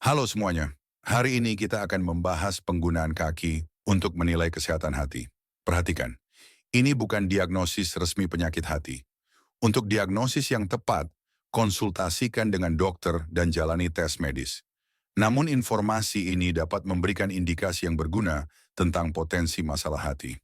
Halo semuanya, hari ini kita akan membahas penggunaan kaki untuk menilai kesehatan hati. Perhatikan, ini bukan diagnosis resmi penyakit hati. Untuk diagnosis yang tepat, konsultasikan dengan dokter dan jalani tes medis. Namun informasi ini dapat memberikan indikasi yang berguna tentang potensi masalah hati.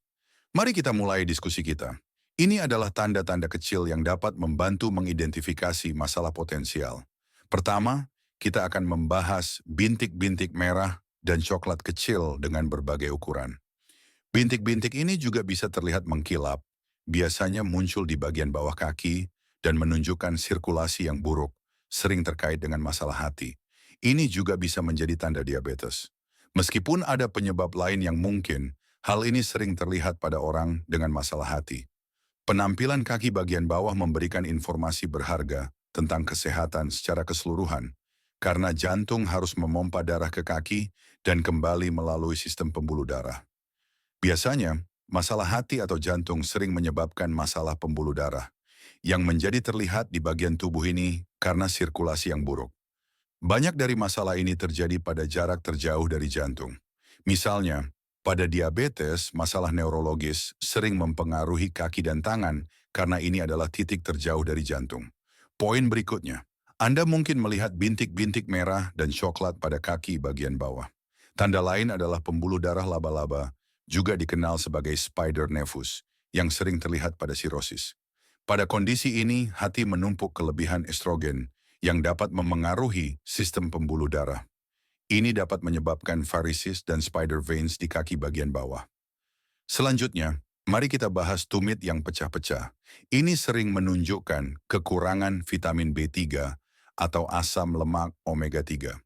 Mari kita mulai diskusi kita. Ini adalah tanda-tanda kecil yang dapat membantu mengidentifikasi masalah potensial. Pertama, kita akan membahas bintik-bintik merah dan coklat kecil dengan berbagai ukuran. Bintik-bintik ini juga bisa terlihat mengkilap, biasanya muncul di bagian bawah kaki dan menunjukkan sirkulasi yang buruk, sering terkait dengan masalah hati. Ini juga bisa menjadi tanda diabetes. Meskipun ada penyebab lain yang mungkin, hal ini sering terlihat pada orang dengan masalah hati. Penampilan kaki bagian bawah memberikan informasi berharga tentang kesehatan secara keseluruhan, karena jantung harus memompa darah ke kaki dan kembali melalui sistem pembuluh darah. Biasanya, masalah hati atau jantung sering menyebabkan masalah pembuluh darah, yang menjadi terlihat di bagian tubuh ini karena sirkulasi yang buruk. Banyak dari masalah ini terjadi pada jarak terjauh dari jantung. Misalnya, pada diabetes, masalah neurologis sering mempengaruhi kaki dan tangan karena ini adalah titik terjauh dari jantung. Poin berikutnya, Anda mungkin melihat bintik-bintik merah dan coklat pada kaki bagian bawah. Tanda lain adalah pembuluh darah laba-laba, juga dikenal sebagai spider nevus, yang sering terlihat pada sirosis. Pada kondisi ini, hati menumpuk kelebihan estrogen yang dapat memengaruhi sistem pembuluh darah. Ini dapat menyebabkan varices dan spider veins di kaki bagian bawah. Selanjutnya, mari kita bahas tumit yang pecah-pecah. Ini sering menunjukkan kekurangan vitamin B3 atau asam lemak omega 3.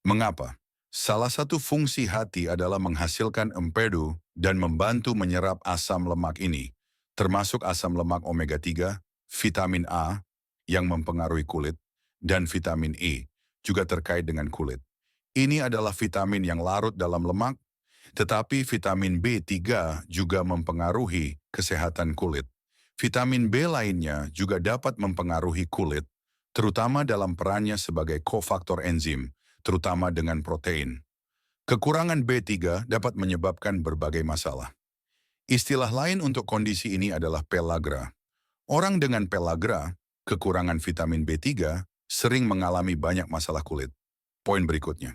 Mengapa? Salah satu fungsi hati adalah menghasilkan empedu dan membantu menyerap asam lemak ini, termasuk asam lemak omega 3, vitamin A yang mempengaruhi kulit, dan vitamin E juga terkait dengan kulit. Ini adalah vitamin yang larut dalam lemak, tetapi vitamin B3 juga mempengaruhi kesehatan kulit. Vitamin B lainnya juga dapat mempengaruhi kulit, terutama dalam perannya sebagai kofaktor enzim, terutama dengan protein. Kekurangan B3 dapat menyebabkan berbagai masalah. Istilah lain untuk kondisi ini adalah pellagra. Orang dengan pellagra, kekurangan vitamin B3, sering mengalami banyak masalah kulit. Poin berikutnya.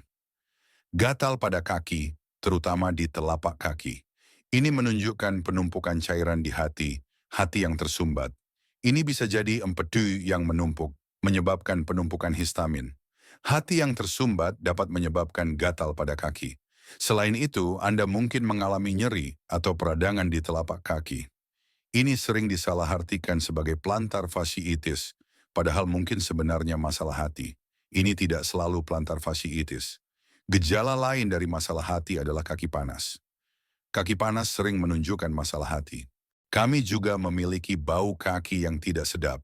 Gatal pada kaki, terutama di telapak kaki. Ini menunjukkan penumpukan cairan di hati yang tersumbat. Ini bisa jadi empedu yang menumpuk, menyebabkan penumpukan histamin. Hati yang tersumbat dapat menyebabkan gatal pada kaki. Selain itu, Anda mungkin mengalami nyeri atau peradangan di telapak kaki. Ini sering disalahartikan sebagai plantar fasciitis, padahal mungkin sebenarnya masalah hati. Ini tidak selalu plantar fasciitis. Gejala lain dari masalah hati adalah kaki panas. Kaki panas sering menunjukkan masalah hati. Kami juga memiliki bau kaki yang tidak sedap.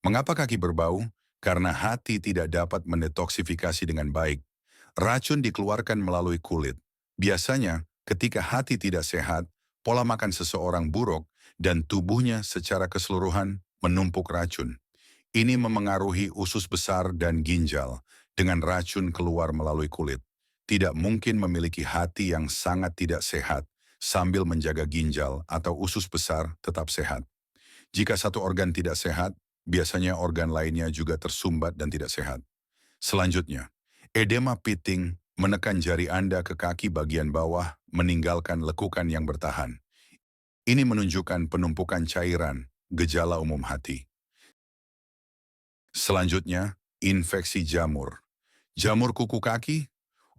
Mengapa kaki berbau? Karena hati tidak dapat mendetoksifikasi dengan baik. Racun dikeluarkan melalui kulit. Biasanya, ketika hati tidak sehat, pola makan seseorang buruk, dan tubuhnya secara keseluruhan menumpuk racun. Ini memengaruhi usus besar dan ginjal, dengan racun keluar melalui kulit. Tidak mungkin memiliki hati yang sangat tidak sehat, sambil menjaga ginjal atau usus besar tetap sehat. Jika satu organ tidak sehat, biasanya organ lainnya juga tersumbat dan tidak sehat. Selanjutnya, edema piting menekan jari Anda ke kaki bagian bawah, meninggalkan lekukan yang bertahan. Ini menunjukkan penumpukan cairan, gejala umum hati. Selanjutnya, infeksi jamur. Jamur kuku kaki,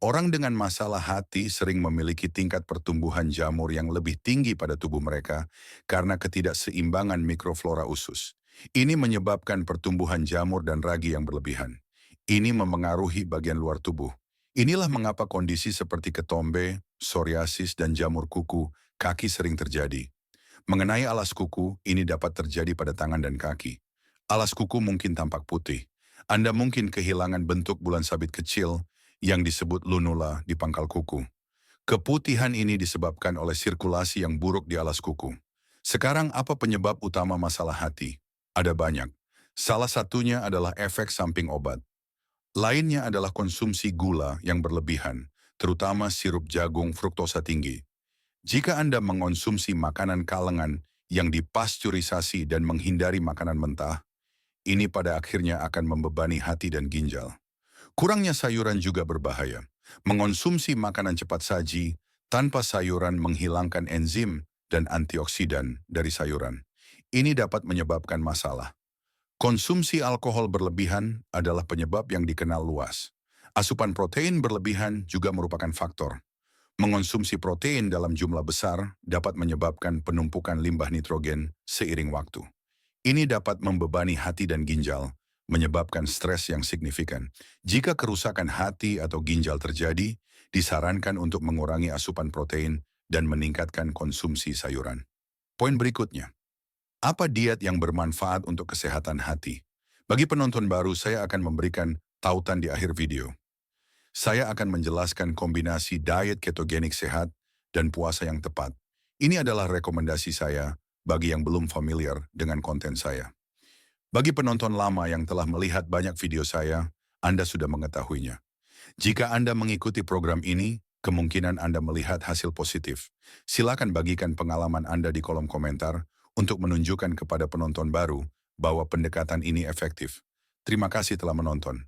orang dengan masalah hati sering memiliki tingkat pertumbuhan jamur yang lebih tinggi pada tubuh mereka karena ketidakseimbangan mikroflora usus. Ini menyebabkan pertumbuhan jamur dan ragi yang berlebihan. Ini memengaruhi bagian luar tubuh. Inilah mengapa kondisi seperti ketombe, psoriasis, dan jamur kuku kaki sering terjadi. Mengenai alas kuku, ini dapat terjadi pada tangan dan kaki. Alas kuku mungkin tampak putih. Anda mungkin kehilangan bentuk bulan sabit kecil yang disebut lunula di pangkal kuku. Keputihan ini disebabkan oleh sirkulasi yang buruk di alas kuku. Sekarang apa penyebab utama masalah hati? Ada banyak. Salah satunya adalah efek samping obat. Lainnya adalah konsumsi gula yang berlebihan, terutama sirup jagung fruktosa tinggi. Jika Anda mengonsumsi makanan kalengan yang dipasteurisasi dan menghindari makanan mentah, ini pada akhirnya akan membebani hati dan ginjal. Kurangnya sayuran juga berbahaya. Mengonsumsi makanan cepat saji tanpa sayuran menghilangkan enzim dan antioksidan dari sayuran. Ini dapat menyebabkan masalah. Konsumsi alkohol berlebihan adalah penyebab yang dikenal luas. Asupan protein berlebihan juga merupakan faktor. Mengonsumsi protein dalam jumlah besar dapat menyebabkan penumpukan limbah nitrogen seiring waktu. Ini dapat membebani hati dan ginjal, menyebabkan stres yang signifikan. Jika kerusakan hati atau ginjal terjadi, disarankan untuk mengurangi asupan protein dan meningkatkan konsumsi sayuran. Poin berikutnya, apa diet yang bermanfaat untuk kesehatan hati? Bagi penonton baru, saya akan memberikan tautan di akhir video. Saya akan menjelaskan kombinasi diet ketogenik sehat dan puasa yang tepat. Ini adalah rekomendasi saya bagi yang belum familiar dengan konten saya. Bagi penonton lama yang telah melihat banyak video saya, Anda sudah mengetahuinya. Jika Anda mengikuti program ini, kemungkinan Anda melihat hasil positif. Silakan bagikan pengalaman Anda di kolom komentar untuk menunjukkan kepada penonton baru bahwa pendekatan ini efektif. Terima kasih telah menonton.